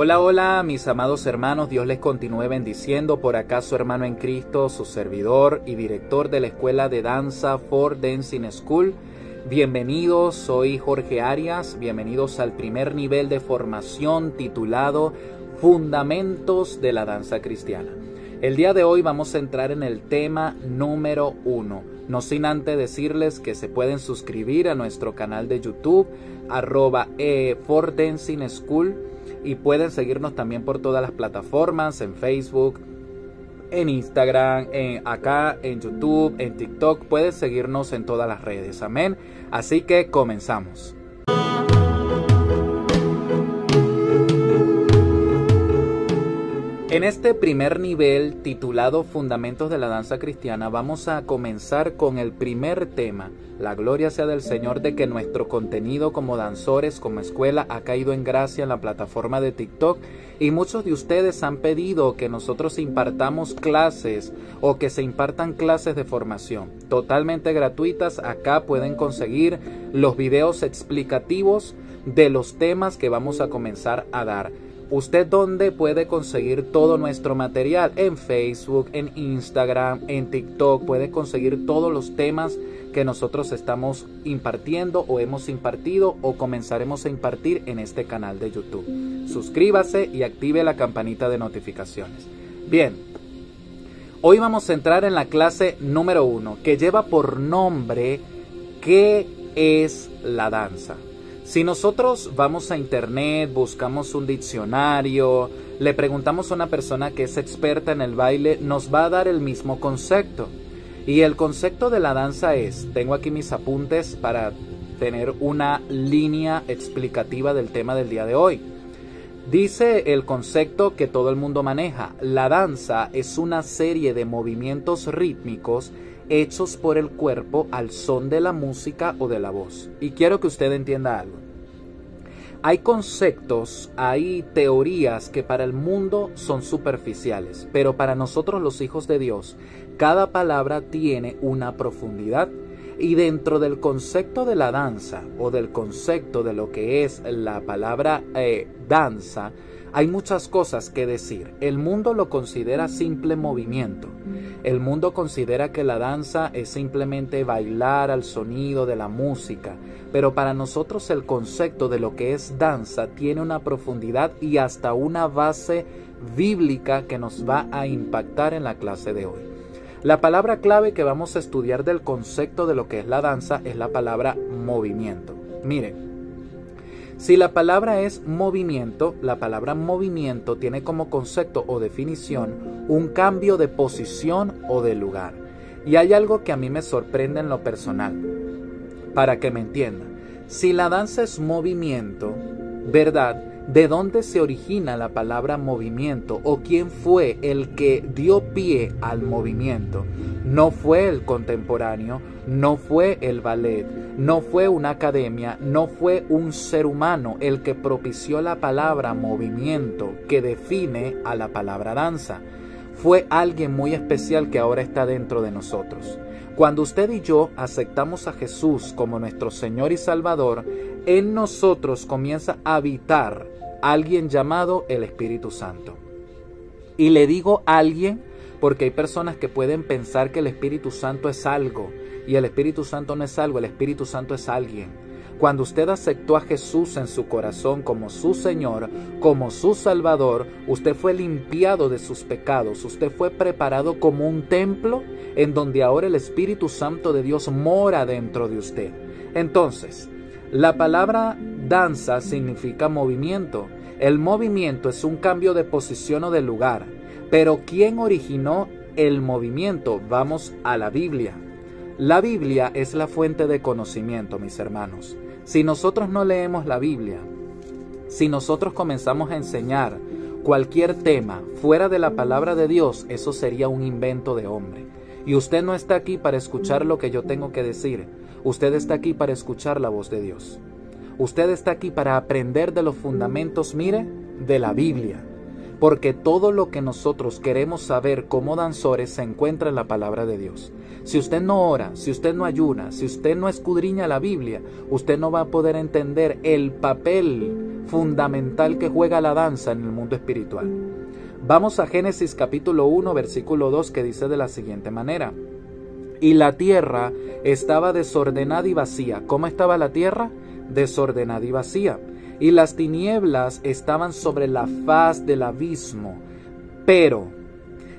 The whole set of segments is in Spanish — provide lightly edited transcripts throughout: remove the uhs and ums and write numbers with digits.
Hola, hola, mis amados hermanos, Dios les continúe bendiciendo. Por acá su hermano en Cristo, su servidor y director de la Escuela de Danza For Dancing School. Bienvenidos, soy Jorge Arias, bienvenidos al primer nivel de formación titulado Fundamentos de la Danza Cristiana. El día de hoy vamos a entrar en el tema número 1, no sin antes decirles que se pueden suscribir a nuestro canal de YouTube, For Dancing School, y pueden seguirnos también por todas las plataformas, en Facebook, en Instagram, acá en YouTube, en TikTok. Pueden seguirnos en todas las redes, amén. Así que comenzamos. En este primer nivel titulado Fundamentos de la Danza Cristiana vamos a comenzar con el primer tema. La gloria sea del Señor de que nuestro contenido como danzores, como escuela, ha caído en gracia en la plataforma de TikTok y muchos de ustedes han pedido que nosotros impartamos clases o que se impartan clases de formación totalmente gratuitas. Acá pueden conseguir los videos explicativos de los temas que vamos a comenzar a dar. ¿Usted dónde puede conseguir todo nuestro material? En Facebook, en Instagram, en TikTok. Puede conseguir todos los temas que nosotros estamos impartiendo o hemos impartido o comenzaremos a impartir en este canal de YouTube. Suscríbase y active la campanita de notificaciones. Bien, hoy vamos a entrar en la clase número 1 que lleva por nombre ¿qué es la danza? Si nosotros vamos a internet, buscamos un diccionario, le preguntamos a una persona que es experta en el baile, nos va a dar el mismo concepto. Y el concepto de la danza es, tengo aquí mis apuntes para tener una línea explicativa del tema del día de hoy. Dice el concepto que todo el mundo maneja, la danza es una serie de movimientos rítmicos hechos por el cuerpo al son de la música o de la voz. Y quiero que usted entienda algo. Hay conceptos, hay teorías que para el mundo son superficiales, pero para nosotros los hijos de Dios, cada palabra tiene una profundidad. Y dentro del concepto de la danza o del concepto de lo que es la palabra danza, hay muchas cosas que decir. El mundo lo considera simple movimiento. El mundo considera que la danza es simplemente bailar al sonido de la música. Pero para nosotros el concepto de lo que es danza tiene una profundidad y hasta una base bíblica que nos va a impactar en la clase de hoy. La palabra clave que vamos a estudiar del concepto de lo que es la danza es la palabra movimiento. Miren, si la palabra es movimiento, la palabra movimiento tiene como concepto o definición un cambio de posición o de lugar. Y hay algo que a mí me sorprende en lo personal, para que me entiendan. Si la danza es movimiento, ¿verdad? ¿De dónde se origina la palabra movimiento? ¿O quién fue el que dio pie al movimiento? No fue el contemporáneo, no fue el ballet, no fue una academia, no fue un ser humano el que propició la palabra movimiento que define a la palabra danza. Fue alguien muy especial que ahora está dentro de nosotros. Cuando usted y yo aceptamos a Jesús como nuestro Señor y Salvador, en nosotros comienza a habitar alguien llamado el Espíritu Santo. Y le digo alguien porque hay personas que pueden pensar que el Espíritu Santo es algo, y el Espíritu Santo no es algo, el Espíritu Santo es alguien. Cuando usted aceptó a Jesús en su corazón como su Señor, como su Salvador, usted fue limpiado de sus pecados, usted fue preparado como un templo en donde ahora el Espíritu Santo de Dios mora dentro de usted. Entonces, la palabra danza significa movimiento. El movimiento es un cambio de posición o de lugar. Pero ¿quién originó el movimiento? Vamos a la Biblia. La Biblia es la fuente de conocimiento, mis hermanos. Si nosotros no leemos la Biblia, si nosotros comenzamos a enseñar cualquier tema fuera de la palabra de Dios, eso sería un invento de hombre. Y usted no está aquí para escuchar lo que yo tengo que decir. Usted está aquí para escuchar la voz de Dios. Usted está aquí para aprender de los fundamentos, mire, de la Biblia. Porque todo lo que nosotros queremos saber como danzores se encuentra en la palabra de Dios. Si usted no ora, si usted no ayuna, si usted no escudriña la Biblia, usted no va a poder entender el papel fundamental que juega la danza en el mundo espiritual. Vamos a Génesis capítulo 1, versículo 2, que dice de la siguiente manera: y la tierra estaba desordenada y vacía. ¿Cómo estaba la tierra? Desordenada y vacía. Y las tinieblas estaban sobre la faz del abismo.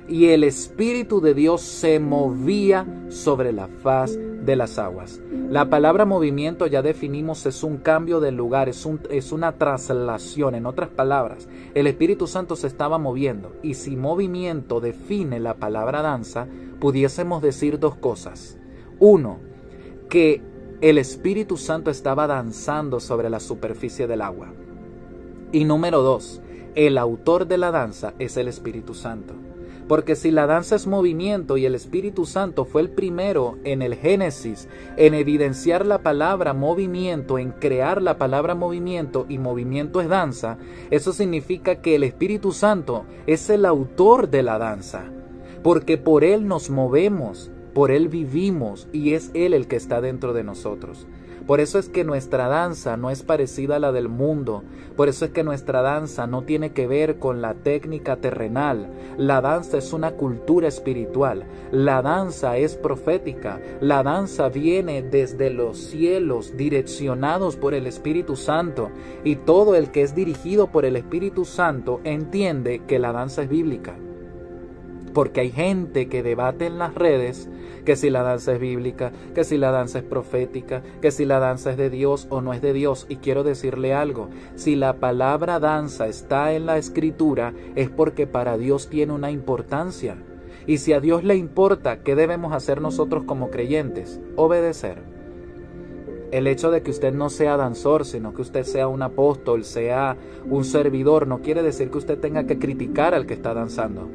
Y el Espíritu de Dios se movía sobre la faz de las aguas. La palabra movimiento, ya definimos, es un cambio de lugar, es una traslación. En otras palabras, el Espíritu Santo se estaba moviendo. Y si movimiento define la palabra danza, pudiésemos decir dos cosas. Uno, que el Espíritu Santo estaba danzando sobre la superficie del agua. Y número dos, el autor de la danza es el Espíritu Santo. Porque si la danza es movimiento y el Espíritu Santo fue el primero en el Génesis en evidenciar la palabra movimiento, en crear la palabra movimiento, y movimiento es danza, eso significa que el Espíritu Santo es el autor de la danza. Porque por Él nos movemos, por Él vivimos y es Él el que está dentro de nosotros. Por eso es que nuestra danza no es parecida a la del mundo. Por eso es que nuestra danza no tiene que ver con la técnica terrenal. La danza es una cultura espiritual. La danza es profética. La danza viene desde los cielos, direccionados por el Espíritu Santo. Y todo el que es dirigido por el Espíritu Santo entiende que la danza es bíblica. Porque hay gente que debate en las redes que si la danza es bíblica, que si la danza es profética, que si la danza es de Dios o no es de Dios. Y quiero decirle algo: si la palabra danza está en la Escritura, es porque para Dios tiene una importancia. Y si a Dios le importa, ¿qué debemos hacer nosotros como creyentes? Obedecer. El hecho de que usted no sea danzor, sino que usted sea un apóstol, sea un servidor, no quiere decir que usted tenga que criticar al que está danzando.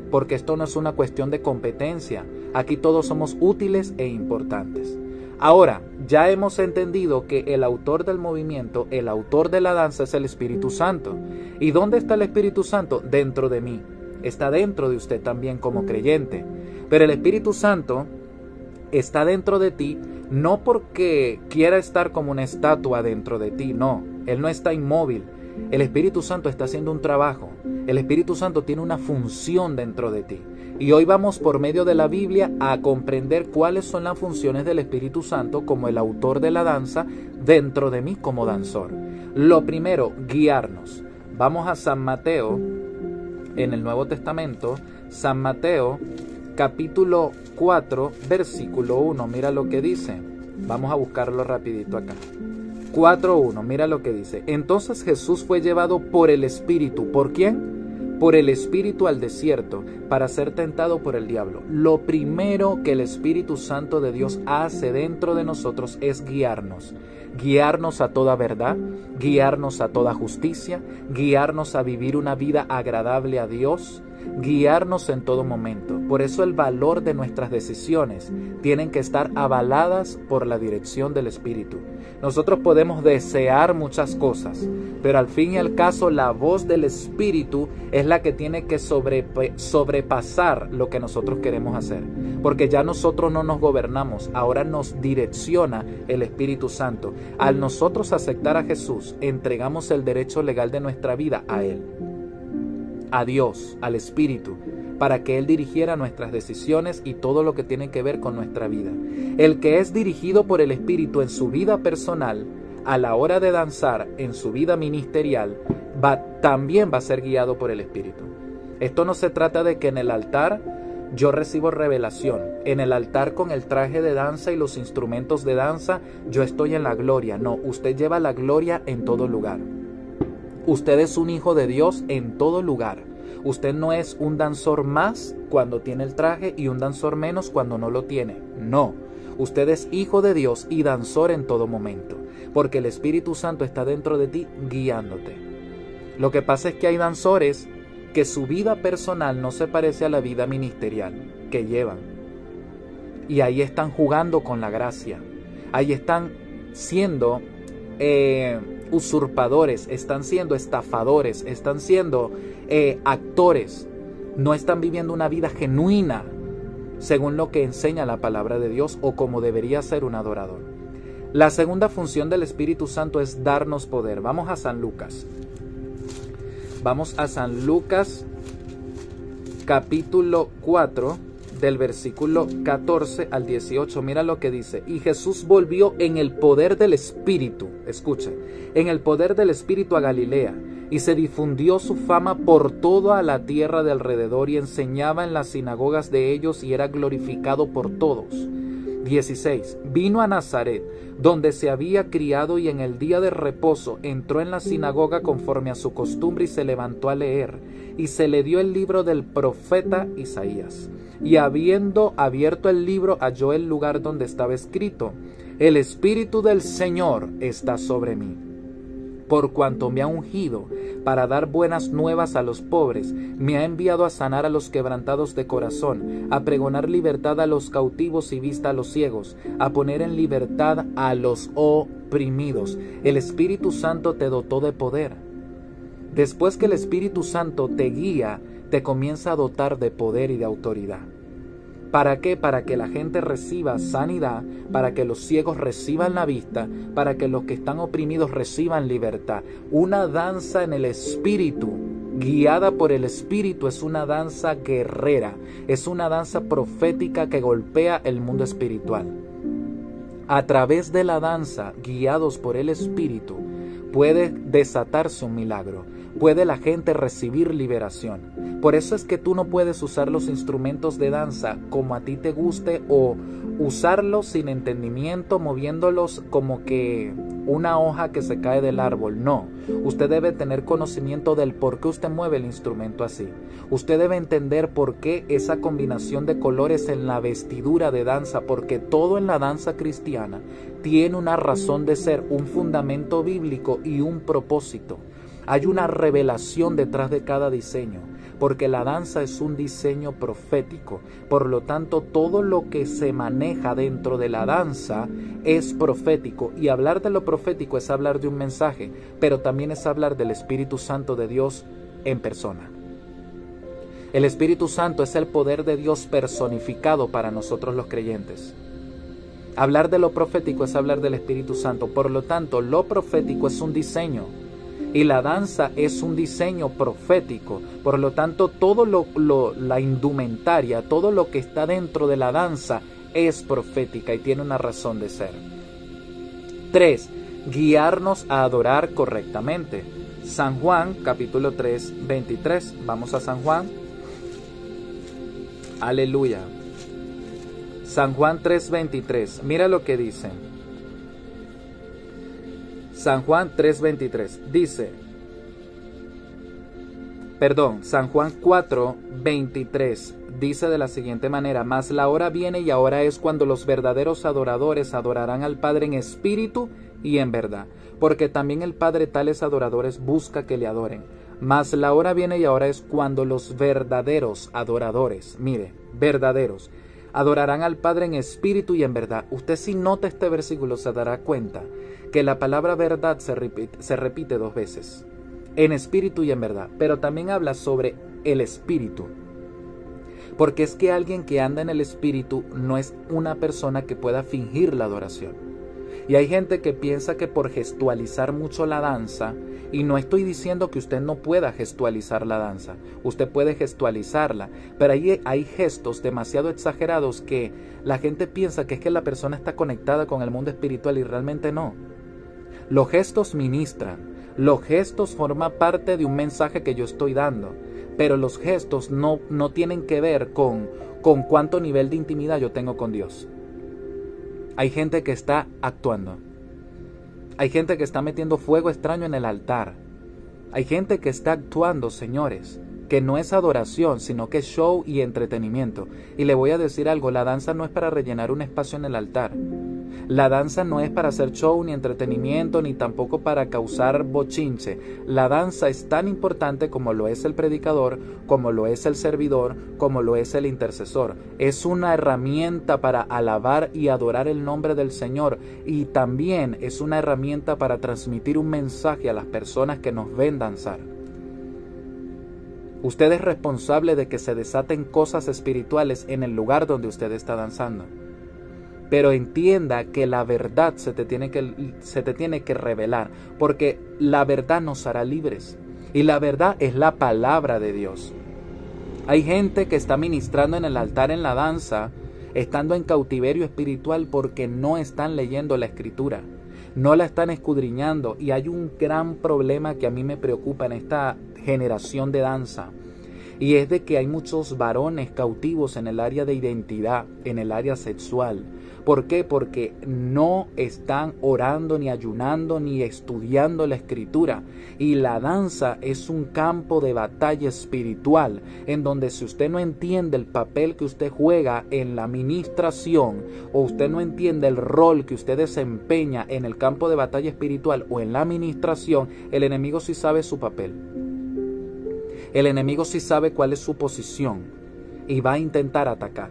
Porque esto no es una cuestión de competencia. Aquí todos somos útiles e importantes. Ahora, ya hemos entendido que el autor del movimiento, el autor de la danza es el Espíritu Santo. ¿Y dónde está el Espíritu Santo? Dentro de mí. Está dentro de usted también como creyente. Pero el Espíritu Santo está dentro de ti no porque quiera estar como una estatua dentro de ti, no. Él no está inmóvil. El Espíritu Santo está haciendo un trabajo. El Espíritu Santo tiene una función dentro de ti. Y hoy vamos por medio de la Biblia a comprender cuáles son las funciones del Espíritu Santo como el autor de la danza dentro de mí como danzor. Lo primero, guiarnos. Vamos a San Mateo, en el Nuevo Testamento, San Mateo, capítulo 4, versículo 1. Mira lo que dice. Vamos a buscarlo rapidito acá. 4.1, mira lo que dice. Entonces Jesús fue llevado por el Espíritu. ¿Por quién? Por el Espíritu al desierto, para ser tentado por el diablo. Lo primero que el Espíritu Santo de Dios hace dentro de nosotros es guiarnos. Guiarnos a toda verdad, guiarnos a toda justicia, guiarnos a vivir una vida agradable a Dios, guiarnos en todo momento. Por eso el valor de nuestras decisiones tienen que estar avaladas por la dirección del Espíritu. Nosotros podemos desear muchas cosas, pero al fin y al caso la voz del Espíritu es la que tiene que sobrepasar lo que nosotros queremos hacer. Porque ya nosotros no nos gobernamos, ahora nos direcciona el Espíritu Santo. Al nosotros aceptar a Jesús, entregamos el derecho legal de nuestra vida a Él, a Dios, al Espíritu, para que Él dirigiera nuestras decisiones y todo lo que tiene que ver con nuestra vida. El que es dirigido por el Espíritu en su vida personal, a la hora de danzar, en su vida ministerial, también va a ser guiado por el Espíritu. Esto no se trata de que en el altar yo recibo revelación. En el altar con el traje de danza y los instrumentos de danza, yo estoy en la gloria. No, usted lleva la gloria en todo lugar. Usted es un hijo de Dios en todo lugar. Usted no es un danzor más cuando tiene el traje y un danzor menos cuando no lo tiene. No, usted es hijo de Dios y danzor en todo momento, porque el Espíritu Santo está dentro de ti guiándote. Lo que pasa es que hay danzores que su vida personal no se parece a la vida ministerial que llevan. Y ahí están jugando con la gracia. Ahí están siendo usurpadores, están siendo estafadores, están siendo actores. No están viviendo una vida genuina según lo que enseña la palabra de Dios o como debería ser un adorador. La segunda función del Espíritu Santo es darnos poder. Vamos a San Lucas. Vamos a San Lucas capítulo 4 del versículo 14 al 18. Mira lo que dice. Y Jesús volvió en el poder del Espíritu. Escucha. En el poder del Espíritu a Galilea. Y se difundió su fama por toda la tierra de alrededor y enseñaba en las sinagogas de ellos y era glorificado por todos. 16. Vino a Nazaret, donde se había criado y en el día de reposo entró en la sinagoga conforme a su costumbre y se levantó a leer. Y se le dio el libro del profeta Isaías. Y habiendo abierto el libro halló el lugar donde estaba escrito: El Espíritu del Señor está sobre mí, por cuanto me ha ungido para dar buenas nuevas a los pobres, me ha enviado a sanar a los quebrantados de corazón, a pregonar libertad a los cautivos y vista a los ciegos, a poner en libertad a los oprimidos. El Espíritu Santo te dotó de poder. Después que el Espíritu Santo te guía, te comienza a dotar de poder y de autoridad. ¿Para qué? Para que la gente reciba sanidad, para que los ciegos reciban la vista, para que los que están oprimidos reciban libertad. Una danza en el Espíritu, guiada por el Espíritu, es una danza guerrera, es una danza profética que golpea el mundo espiritual. A través de la danza, guiados por el Espíritu, puede desatarse un milagro, puede la gente recibir liberación. Por eso es que tú no puedes usar los instrumentos de danza como a ti te guste o usarlos sin entendimiento, moviéndolos como que una hoja que se cae del árbol. No, usted debe tener conocimiento del por qué usted mueve el instrumento así. Usted debe entender por qué esa combinación de colores en la vestidura de danza, porque todo en la danza cristiana tiene una razón de ser, un fundamento bíblico y un propósito. Hay una revelación detrás de cada diseño, porque la danza es un diseño profético. Por lo tanto, todo lo que se maneja dentro de la danza es profético. Y hablar de lo profético es hablar de un mensaje, pero también es hablar del Espíritu Santo de Dios en persona. El Espíritu Santo es el poder de Dios personificado para nosotros los creyentes. Hablar de lo profético es hablar del Espíritu Santo. Por lo tanto, lo profético es un diseño. Y la danza es un diseño profético. Por lo tanto, todo la indumentaria, todo lo que está dentro de la danza es profética y tiene una razón de ser. 3. Guiarnos a adorar correctamente. San Juan, capítulo 3, 23. Vamos a San Juan. Aleluya. San Juan 3, 23. Mira lo que dice. San Juan 3:23 dice, San Juan 4:23 dice de la siguiente manera: Mas la hora viene y ahora es cuando los verdaderos adoradores adorarán al Padre en espíritu y en verdad, porque también el Padre tales adoradores busca que le adoren. Mas la hora viene y ahora es cuando los verdaderos adoradores, mire, verdaderos, adorarán al Padre en espíritu y en verdad. Usted, si nota este versículo, se dará cuenta que la palabra verdad se repite 2 veces, en espíritu y en verdad, pero también habla sobre el espíritu, porque es que alguien que anda en el espíritu no es una persona que pueda fingir la adoración. Y hay gente que piensa que por gestualizar mucho la danza, y no estoy diciendo que usted no pueda gestualizar la danza, usted puede gestualizarla, pero hay gestos demasiado exagerados que la gente piensa que es que la persona está conectada con el mundo espiritual y realmente no. Los gestos ministran, los gestos forman parte de un mensaje que yo estoy dando, pero los gestos no tienen que ver con cuánto nivel de intimidad yo tengo con Dios. Hay gente que está actuando. Hay gente que está metiendo fuego extraño en el altar. Hay gente que está actuando, señores, que no es adoración, sino que es show y entretenimiento. Y le voy a decir algo, la danza no es para rellenar un espacio en el altar. La danza no es para hacer show ni entretenimiento, ni tampoco para causar bochinche. La danza es tan importante como lo es el predicador, como lo es el servidor, como lo es el intercesor. Es una herramienta para alabar y adorar el nombre del Señor, y también es una herramienta para transmitir un mensaje a las personas que nos ven danzar. Usted es responsable de que se desaten cosas espirituales en el lugar donde usted está danzando. pero entienda que la verdad se te tiene que revelar, porque la verdad nos hará libres, y la verdad es la palabra de Dios. Hay gente que está ministrando en el altar en la danza, estando en cautiverio espiritual porque no están leyendo la Escritura, no la están escudriñando, y hay un gran problema que a mí me preocupa en esta generación de danza, y es de que hay muchos varones cautivos en el área de identidad, en el área sexual. ¿Por qué? Porque no están orando, ni ayunando, ni estudiando la Escritura. Y la danza es un campo de batalla espiritual, en donde si usted no entiende el papel que usted juega en la ministración, o usted no entiende el rol que usted desempeña en el campo de batalla espiritual o en la ministración, el enemigo sí sabe su papel. El enemigo sí sabe cuál es su posición y va a intentar atacar.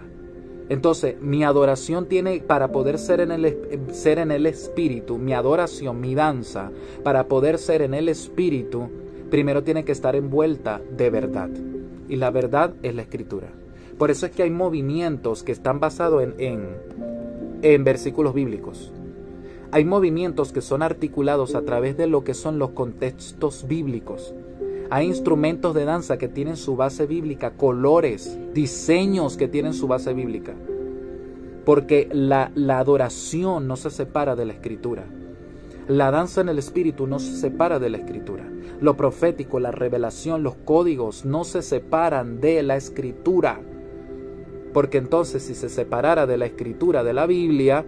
Entonces, mi adoración tiene, para poder ser en el Espíritu, mi adoración, mi danza, para poder ser en el Espíritu, primero tiene que estar envuelta de verdad. Y la verdad es la Escritura. Por eso es que hay movimientos que están basados en versículos bíblicos. Hay movimientos que son articulados a través de lo que son los contextos bíblicos. Hay instrumentos de danza que tienen su base bíblica, colores, diseños que tienen su base bíblica. Porque la adoración no se separa de la Escritura. La danza en el Espíritu no se separa de la Escritura. Lo profético, la revelación, los códigos no se separan de la Escritura. Porque entonces, si se separara de la Escritura, de la Biblia,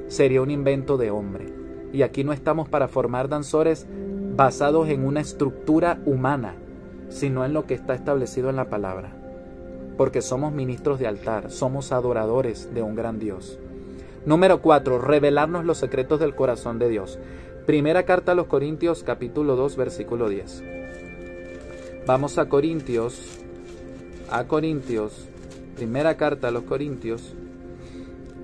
sería un invento de hombre. Y aquí no estamos para formar danzores basados en una estructura humana, sino en lo que está establecido en la palabra. Porque somos ministros de altar, somos adoradores de un gran Dios. Número 4, revelarnos los secretos del corazón de Dios. Primera carta a los Corintios, capítulo 2, versículo 10. Vamos a Corintios, primera carta a los Corintios,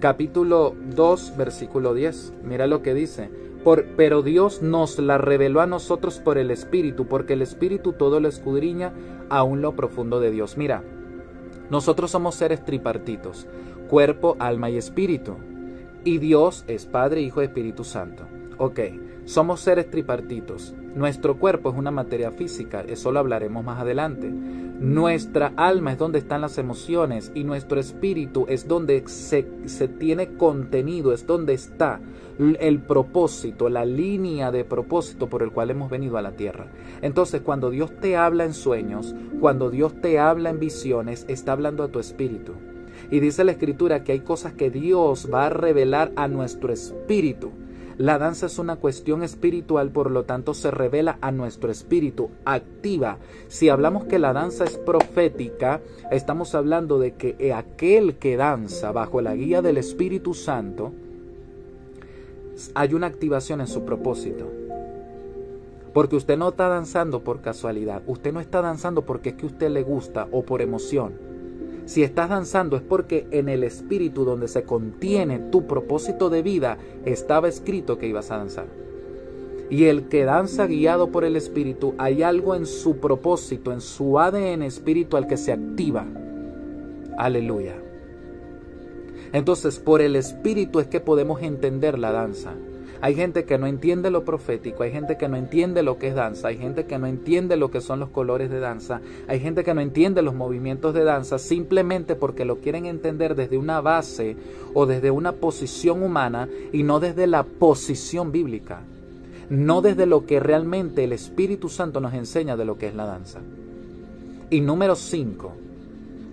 capítulo 2, versículo 10. Mira lo que dice. Pero Dios nos la reveló a nosotros por el Espíritu, porque el Espíritu todo lo escudriña, aún lo profundo de Dios. Mira, nosotros somos seres tripartitos, cuerpo, alma y espíritu. Y Dios es Padre, Hijo y Espíritu Santo. Ok, somos seres tripartitos. Nuestro cuerpo es una materia física, eso lo hablaremos más adelante. Nuestra alma es donde están las emociones, y nuestro espíritu es donde se tiene contenido, es donde está el propósito, la línea de propósito por el cual hemos venido a la tierra. Entonces, cuando Dios te habla en sueños, cuando Dios te habla en visiones, está hablando a tu espíritu. Y dice la Escritura que hay cosas que Dios va a revelar a nuestro espíritu. La danza es una cuestión espiritual, por lo tanto se revela a nuestro espíritu, activa. Si hablamos que la danza es profética, estamos hablando de que aquel que danza bajo la guía del Espíritu Santo, hay una activación en su propósito. Porque usted no está danzando por casualidad, usted no está danzando porque es que a usted le gusta o por emoción. Si estás danzando es porque en el espíritu donde se contiene tu propósito de vida estaba escrito que ibas a danzar. Y el que danza guiado por el espíritu, hay algo en su propósito, en su ADN espiritual que se activa. Aleluya. Entonces, por el espíritu es que podemos entender la danza. Hay gente que no entiende lo profético, hay gente que no entiende lo que es danza, hay gente que no entiende lo que son los colores de danza, hay gente que no entiende los movimientos de danza simplemente porque lo quieren entender desde una base o desde una posición humana y no desde la posición bíblica, no desde lo que realmente el Espíritu Santo nos enseña de lo que es la danza. Y número 5,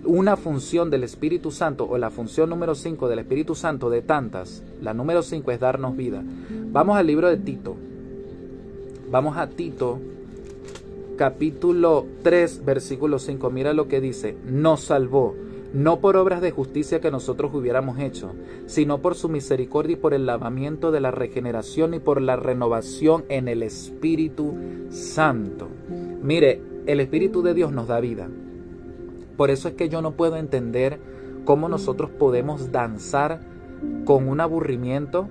una función del Espíritu Santo, o la función número 5 del Espíritu Santo de tantas, la número 5 es darnos vida. Vamos al libro de Tito. Vamos a Tito, capítulo 3, versículo 5. Mira lo que dice. Nos salvó, no por obras de justicia que nosotros hubiéramos hecho, sino por su misericordia y por el lavamiento de la regeneración y por la renovación en el Espíritu Santo. Mire, el Espíritu de Dios nos da vida. Por eso es que yo no puedo entender cómo nosotros podemos danzar con un aburrimiento,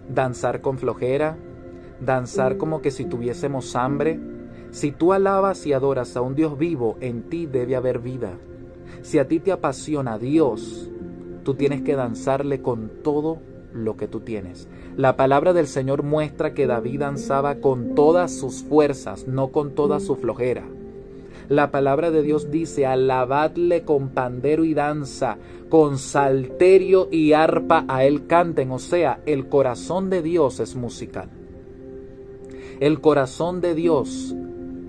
danzar con flojera, danzar como que si tuviésemos hambre. Si tú alabas y adoras a un Dios vivo, en ti debe haber vida. Si a ti te apasiona Dios, tú tienes que danzarle con todo lo que tú tienes. La palabra del Señor muestra que David danzaba con todas sus fuerzas, no con toda su flojera. La palabra de Dios dice: alabadle con pandero y danza, con salterio y arpa a él canten. O sea, el corazón de Dios es musical. El corazón de Dios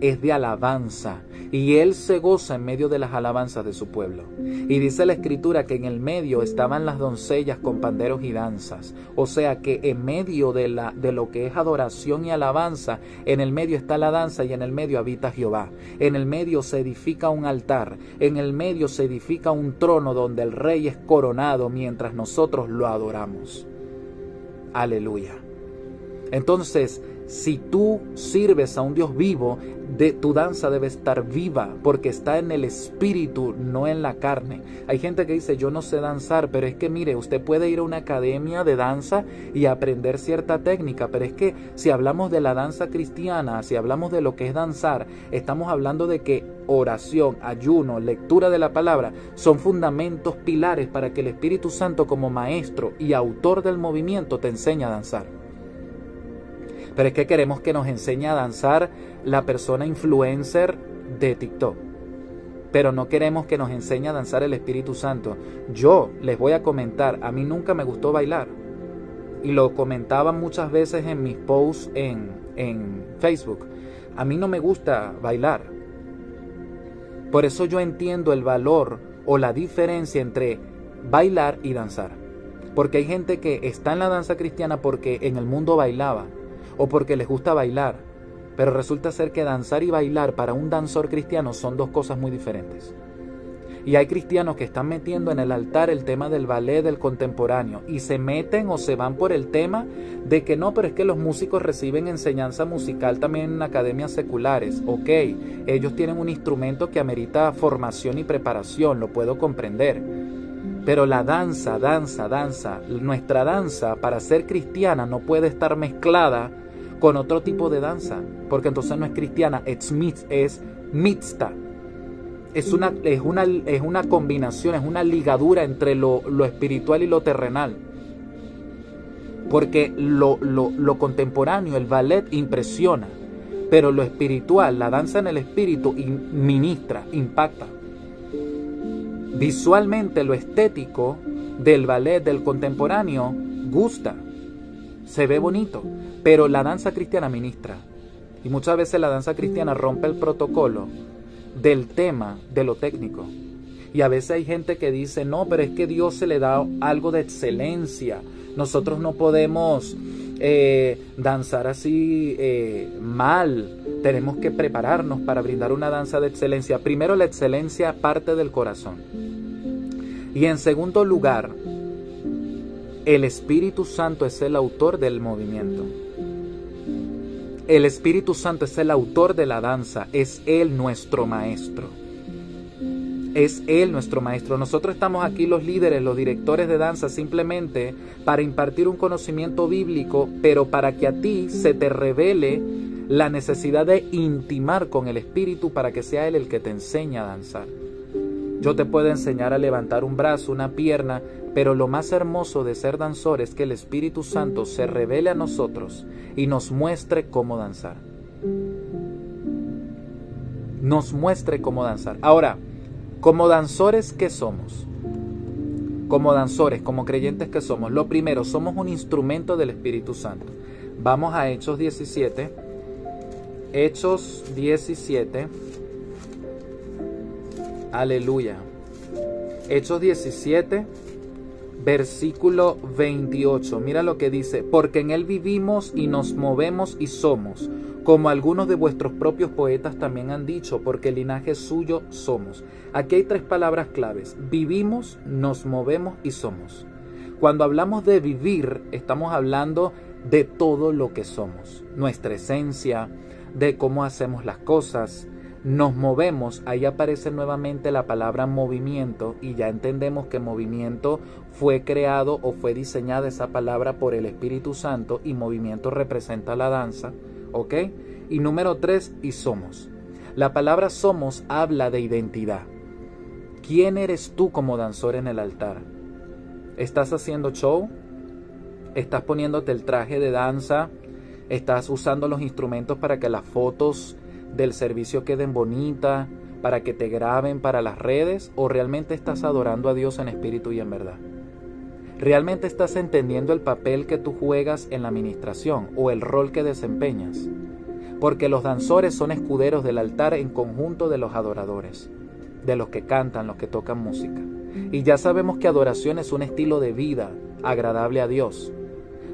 es de alabanza, y Él se goza en medio de las alabanzas de su pueblo. Y dice la Escritura que en el medio estaban las doncellas con panderos y danzas. O sea que en medio de lo que es adoración y alabanza, en el medio está la danza y en el medio habita Jehová. En el medio se edifica un altar, en el medio se edifica un trono donde el rey es coronado mientras nosotros lo adoramos. Aleluya. Entonces, si tú sirves a un Dios vivo, tu danza debe estar viva, porque está en el espíritu, no en la carne. Hay gente que dice: yo no sé danzar, pero es que mire, usted puede ir a una academia de danza y aprender cierta técnica, pero es que si hablamos de la danza cristiana, si hablamos de lo que es danzar, estamos hablando de que oración, ayuno, lectura de la palabra son fundamentos, pilares para que el Espíritu Santo, como maestro y autor del movimiento, te enseñe a danzar. Pero es que queremos que nos enseñe a danzar la persona influencer de TikTok. Pero no queremos que nos enseñe a danzar el Espíritu Santo. Yo les voy a comentar, a mí nunca me gustó bailar. Y lo comentaba muchas veces en mis posts en Facebook. A mí no me gusta bailar. Por eso yo entiendo el valor o la diferencia entre bailar y danzar. Porque hay gente que está en la danza cristiana porque en el mundo bailaba, o porque les gusta bailar, pero resulta ser que danzar y bailar para un danzor cristiano son dos cosas muy diferentes. Y hay cristianos que están metiendo en el altar el tema del ballet, del contemporáneo, y se meten o se van por el tema de que no, pero es que los músicos reciben enseñanza musical también en academias seculares. Ok, ellos tienen un instrumento que amerita formación y preparación, lo puedo comprender. Pero la danza, nuestra danza para ser cristiana no puede estar mezclada con otro tipo de danza, porque entonces no es cristiana, es mixta. Es una combinación, es una ligadura entre lo espiritual y lo terrenal. Porque lo contemporáneo, el ballet, impresiona, pero lo espiritual, la danza en el espíritu, ministra, impacta. Visualmente lo estético del ballet, del contemporáneo, gusta, se ve bonito, pero la danza cristiana ministra. Y muchas veces la danza cristiana rompe el protocolo del tema de lo técnico. Y a veces hay gente que dice: no, pero es que Dios se le da algo de excelencia. Nosotros no podemos danzar así mal. Tenemos que prepararnos para brindar una danza de excelencia. Primero, la excelencia parte del corazón. Y en segundo lugar, el Espíritu Santo es el autor del movimiento. El Espíritu Santo es el autor de la danza. Es Él nuestro maestro. Es Él nuestro maestro. Nosotros estamos aquí, los líderes, los directores de danza, simplemente para impartir un conocimiento bíblico, pero para que a ti se te revele la necesidad de intimar con el Espíritu para que sea Él el que te enseñe a danzar. Yo te puedo enseñar a levantar un brazo, una pierna, pero lo más hermoso de ser danzor es que el Espíritu Santo se revele a nosotros y nos muestre cómo danzar. Nos muestre cómo danzar. Ahora, como danzores, ¿qué somos? Como danzores, como creyentes, ¿qué somos? Lo primero, somos un instrumento del Espíritu Santo. Vamos a Hechos 17. Hechos 17. Aleluya. Hechos 17, versículo 28. Mira lo que dice: porque en Él vivimos y nos movemos y somos, como algunos de vuestros propios poetas también han dicho, porque el linaje suyo somos. Aquí hay tres palabras claves: vivimos, nos movemos y somos. Cuando hablamos de vivir, estamos hablando de todo lo que somos, nuestra esencia, de cómo hacemos las cosas. Nos movemos, ahí aparece nuevamente la palabra movimiento, y ya entendemos que movimiento fue creado o fue diseñada esa palabra por el Espíritu Santo, y movimiento representa la danza, ¿ok? Y número 3, y somos. La palabra somos habla de identidad. ¿Quién eres tú como danzor en el altar? ¿Estás haciendo show? ¿Estás poniéndote el traje de danza? ¿Estás usando los instrumentos para que las fotos del servicio queden bonitas, para que te graben para las redes? ¿O realmente estás adorando a Dios en espíritu y en verdad? ¿Realmente estás entendiendo el papel que tú juegas en la administración o el rol que desempeñas? Porque los danzores son escuderos del altar en conjunto de los adoradores, de los que cantan, los que tocan música. Y ya sabemos que adoración es un estilo de vida agradable a Dios.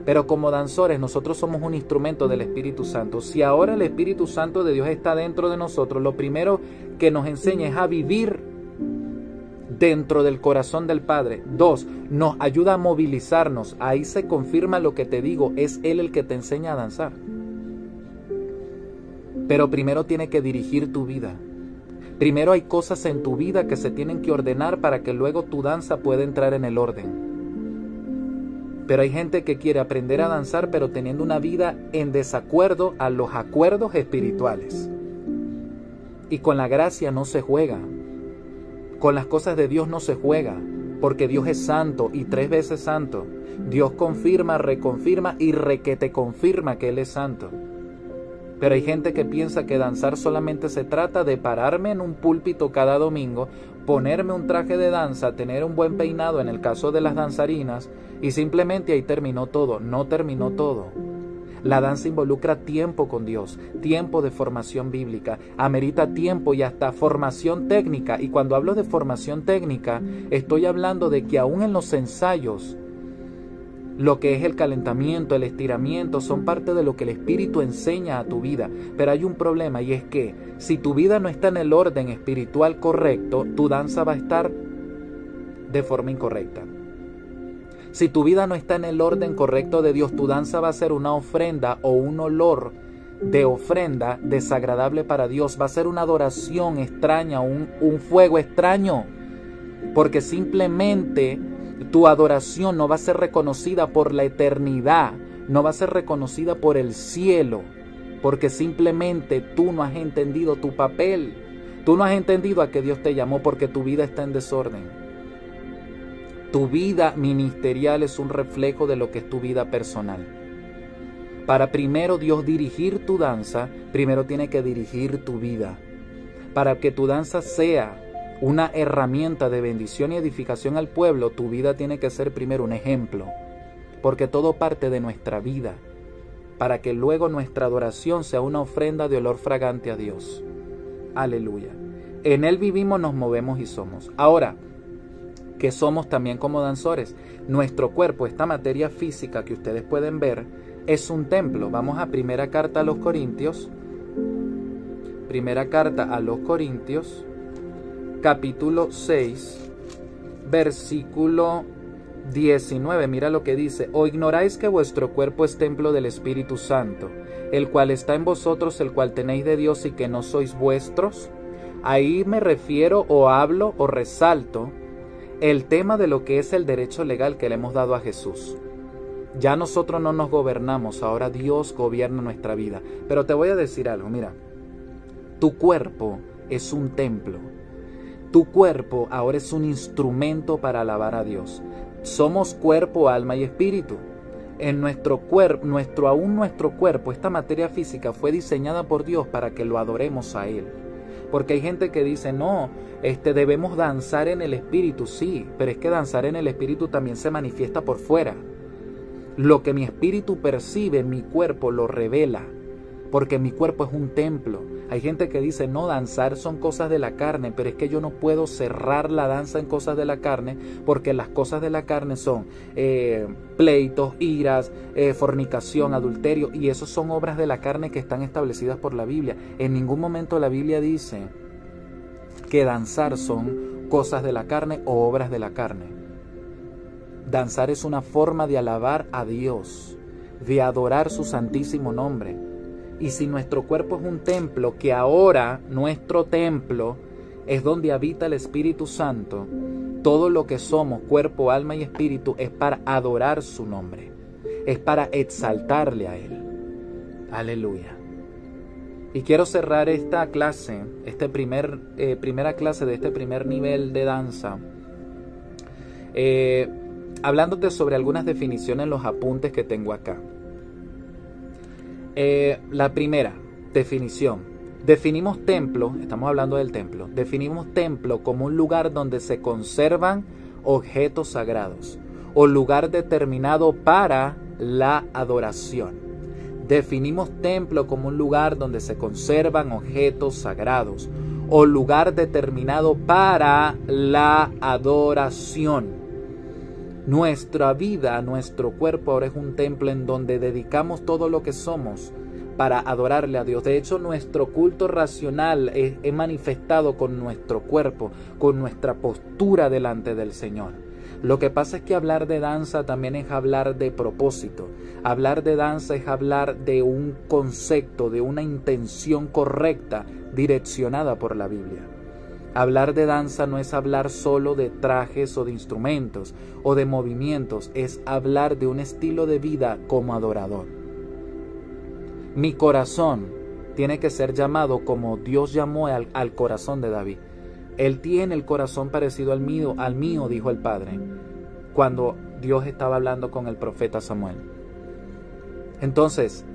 Pero como danzores nosotros somos un instrumento del Espíritu Santo. Si ahora el Espíritu Santo de Dios está dentro de nosotros, lo primero que nos enseña es a vivir dentro del corazón del Padre. 2, nos ayuda a movilizarnos. Ahí se confirma lo que te digo, es Él el que te enseña a danzar. Pero primero tiene que dirigir tu vida. Primero hay cosas en tu vida que se tienen que ordenar para que luego tu danza pueda entrar en el orden. Pero hay gente que quiere aprender a danzar pero teniendo una vida en desacuerdo a los acuerdos espirituales. Y con la gracia no se juega. Con las cosas de Dios no se juega, porque Dios es santo y 3 veces santo. Dios confirma, reconfirma y requete confirma que Él es santo. Pero hay gente que piensa que danzar solamente se trata de pararme en un púlpito cada domingo, ponerme un traje de danza, tener un buen peinado en el caso de las danzarinas, y simplemente ahí terminó todo. No terminó todo. La danza involucra tiempo con Dios, tiempo de formación bíblica, amerita tiempo y hasta formación técnica. Y cuando hablo de formación técnica, estoy hablando de que aún en los ensayos, lo que es el calentamiento, el estiramiento, son parte de lo que el Espíritu enseña a tu vida. Pero hay un problema, y es que si tu vida no está en el orden espiritual correcto, tu danza va a estar de forma incorrecta. Si tu vida no está en el orden correcto de Dios, tu danza va a ser una ofrenda o un olor de ofrenda desagradable para Dios. Va a ser una adoración extraña, un fuego extraño, porque simplemente tu adoración no va a ser reconocida por la eternidad, no va a ser reconocida por el cielo, porque simplemente tú no has entendido tu papel. Tú no has entendido a qué Dios te llamó, porque tu vida está en desorden. Tu vida ministerial es un reflejo de lo que es tu vida personal. Para primero Dios dirigir tu danza, primero tiene que dirigir tu vida. Para que tu danza sea una herramienta de bendición y edificación al pueblo, tu vida tiene que ser primero un ejemplo, porque todo parte de nuestra vida, para que luego nuestra adoración sea una ofrenda de olor fragante a Dios. Aleluya. En Él vivimos, nos movemos y somos. Ahora, ¿qué somos también como danzores? Nuestro cuerpo, esta materia física que ustedes pueden ver, es un templo. Vamos a primera carta a los Corintios. Primera carta a los Corintios, capítulo 6, versículo 19. Mira lo que dice: ¿O ignoráis que vuestro cuerpo es templo del Espíritu Santo, el cual está en vosotros, el cual tenéis de Dios, y que no sois vuestros? Ahí me refiero o hablo o resalto el tema de lo que es el derecho legal que le hemos dado a Jesús. Ya nosotros no nos gobernamos, ahora Dios gobierna nuestra vida. Pero te voy a decir algo, mira, tu cuerpo es un templo. Tu cuerpo ahora es un instrumento para alabar a Dios. Somos cuerpo, alma y espíritu. En nuestro cuerpo, nuestro cuerpo, esta materia física fue diseñada por Dios para que lo adoremos a Él. Porque hay gente que dice, no, debemos danzar en el espíritu. Sí, pero es que danzar en el espíritu también se manifiesta por fuera. Lo que mi espíritu percibe, mi cuerpo lo revela, porque mi cuerpo es un templo. Hay gente que dice, no, danzar son cosas de la carne, pero es que yo no puedo cerrar la danza en cosas de la carne, porque las cosas de la carne son pleitos, iras, fornicación, adulterio, y esos son obras de la carne que están establecidas por la Biblia. En ningún momento la Biblia dice que danzar son cosas de la carne o obras de la carne. Danzar es una forma de alabar a Dios, de adorar su santísimo nombre. Y si nuestro cuerpo es un templo, que ahora nuestro templo es donde habita el Espíritu Santo, todo lo que somos, cuerpo, alma y espíritu, es para adorar su nombre, es para exaltarle a Él. Aleluya. Y quiero cerrar esta clase, primera clase de este primer nivel de danza, hablándote sobre algunas definiciones en los apuntes que tengo acá. La primera definición. Definimos templo, estamos hablando del templo, definimos templo como un lugar donde se conservan objetos sagrados o lugar determinado para la adoración. Definimos templo como un lugar donde se conservan objetos sagrados o lugar determinado para la adoración. Nuestra vida, nuestro cuerpo ahora es un templo en donde dedicamos todo lo que somos para adorarle a Dios. De hecho, nuestro culto racional es manifestado con nuestro cuerpo, con nuestra postura delante del Señor. Lo que pasa es que hablar de danza también es hablar de propósito. Hablar de danza es hablar de un concepto, de una intención correcta, direccionada por la Biblia. Hablar de danza no es hablar solo de trajes o de instrumentos o de movimientos, es hablar de un estilo de vida como adorador. Mi corazón tiene que ser llamado como Dios llamó al corazón de David. Él tiene el corazón parecido al mío, dijo el Padre, cuando Dios estaba hablando con el profeta Samuel. Entonces,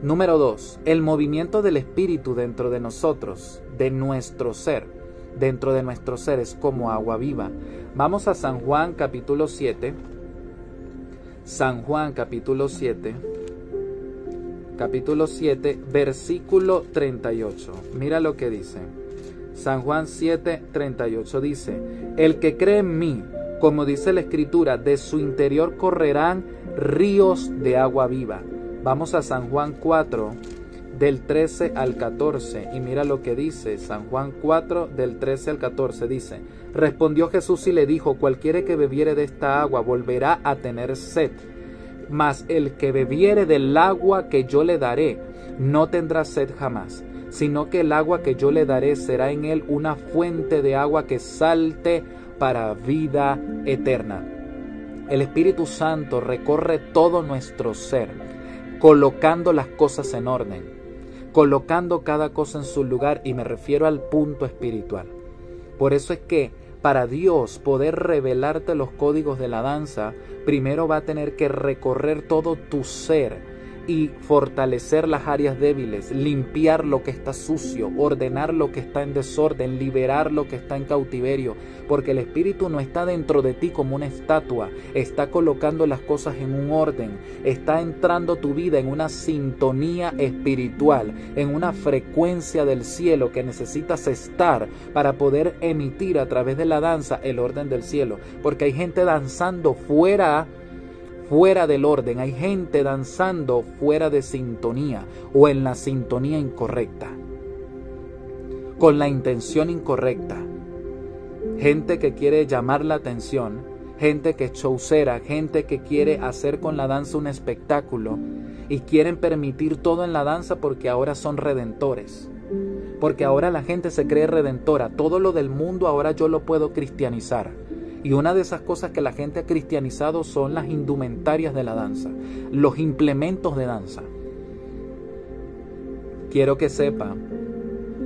número 2, el movimiento del Espíritu dentro de nosotros, de nuestro ser. Dentro de nuestro ser es como agua viva. Vamos a San Juan capítulo 7. San Juan capítulo 7. Capítulo 7, versículo 38. Mira lo que dice. San Juan 7, 38 dice: el que cree en mí, como dice la Escritura, de su interior correrán ríos de agua viva. Vamos a San Juan 4, del 13 al 14, y mira lo que dice. San Juan 4, del 13 al 14 dice: respondió Jesús y le dijo: cualquiera que bebiere de esta agua volverá a tener sed, mas el que bebiere del agua que yo le daré no tendrá sed jamás, sino que el agua que yo le daré será en él una fuente de agua que salte para vida eterna. El Espíritu Santo recorre todo nuestro ser, colocando las cosas en orden, colocando cada cosa en su lugar, y me refiero al punto espiritual. Por eso es que para Dios poder revelarte los códigos de la danza, primero va a tener que recorrer todo tu ser y fortalecer las áreas débiles, limpiar lo que está sucio, ordenar lo que está en desorden, liberar lo que está en cautiverio, porque el Espíritu no está dentro de ti como una estatua, está colocando las cosas en un orden, está entrando tu vida en una sintonía espiritual, en una frecuencia del cielo que necesitas estar para poder emitir a través de la danza el orden del cielo, porque hay gente danzando fuera del orden, hay gente danzando fuera de sintonía o en la sintonía incorrecta, con la intención incorrecta. Gente que quiere llamar la atención, gente que es showcera, gente que quiere hacer con la danza un espectáculo y quieren permitir todo en la danza porque ahora son redentores, porque ahora la gente se cree redentora. Todo lo del mundo ahora yo lo puedo cristianizar. Y una de esas cosas que la gente ha cristianizado son las indumentarias de la danza, los implementos de danza. Quiero que sepa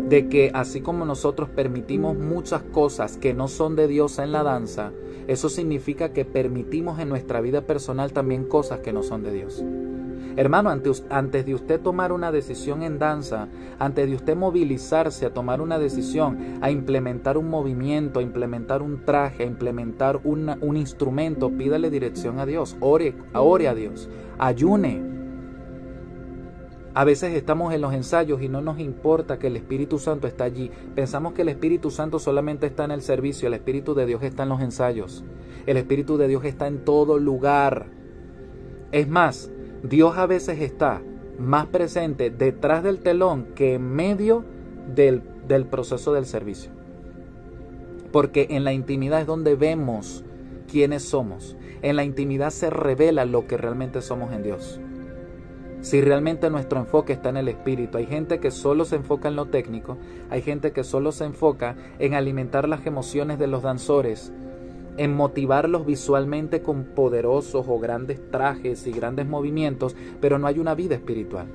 de que así como nosotros permitimos muchas cosas que no son de Dios en la danza, eso significa que permitimos en nuestra vida personal también cosas que no son de Dios. Hermano, antes de usted tomar una decisión en danza, antes de usted movilizarse a tomar una decisión, a implementar un movimiento, a implementar un traje, a implementar un instrumento, pídale dirección a Dios, ore a Dios, ayune. A veces estamos en los ensayos y no nos importa que el Espíritu Santo está allí. Pensamos que el Espíritu Santo solamente está en el servicio. El Espíritu de Dios está en los ensayos. El Espíritu de Dios está en todo lugar. Es más, Dios a veces está más presente detrás del telón que en medio del proceso del servicio. Porque en la intimidad es donde vemos quiénes somos. En la intimidad se revela lo que realmente somos en Dios. Si realmente nuestro enfoque está en el Espíritu. Hay gente que solo se enfoca en lo técnico. Hay gente que solo se enfoca en alimentar las emociones de los danzores, en motivarlos visualmente con poderosos o grandes trajes y grandes movimientos, pero no hay una vida espiritual.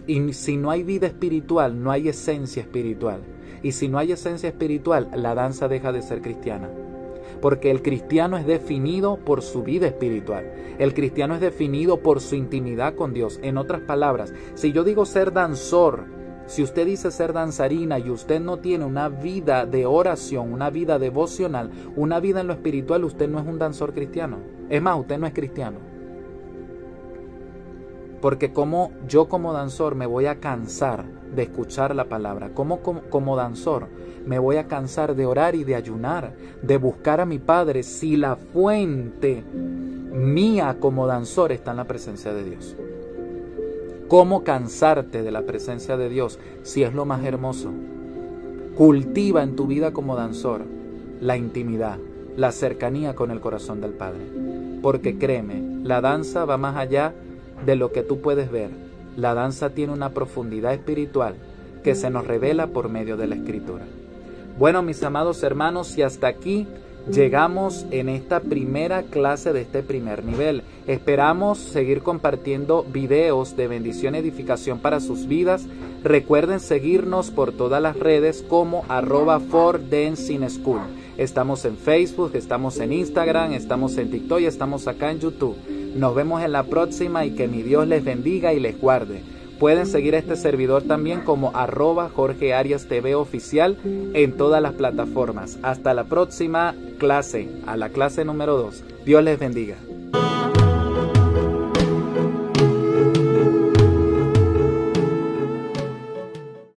Y si no hay vida espiritual, no hay esencia espiritual. Y si no hay esencia espiritual, la danza deja de ser cristiana. porque el cristiano es definido por su vida espiritual. El cristiano es definido por su intimidad con Dios. En otras palabras, si yo digo ser danzor, si usted dice ser danzarina y usted no tiene una vida de oración, una vida devocional, una vida en lo espiritual, usted no es un danzor cristiano. Es más, usted no es cristiano. Porque yo como danzor me voy a cansar de escuchar la palabra. Como danzor me voy a cansar de orar y de ayunar, de buscar a mi Padre, si la fuente mía como danzor está en la presencia de Dios. ¿Cómo cansarte de la presencia de Dios si es lo más hermoso? Cultiva en tu vida como danzor la intimidad, la cercanía con el corazón del Padre. Porque créeme, la danza va más allá de lo que tú puedes ver. La danza tiene una profundidad espiritual que se nos revela por medio de la Escritura. Bueno, mis amados hermanos, y hasta aquí llegamos en esta primera clase de este primer nivel. Esperamos seguir compartiendo videos de bendición y edificación para sus vidas. Recuerden seguirnos por todas las redes como @4dancing_school. Estamos en Facebook, estamos en Instagram, estamos en TikTok y estamos acá en YouTube. Nos vemos en la próxima y que mi Dios les bendiga y les guarde. Pueden seguir a este servidor también como @JorgeAriasTV oficial en todas las plataformas. Hasta la próxima clase, a la clase número 2. Dios les bendiga.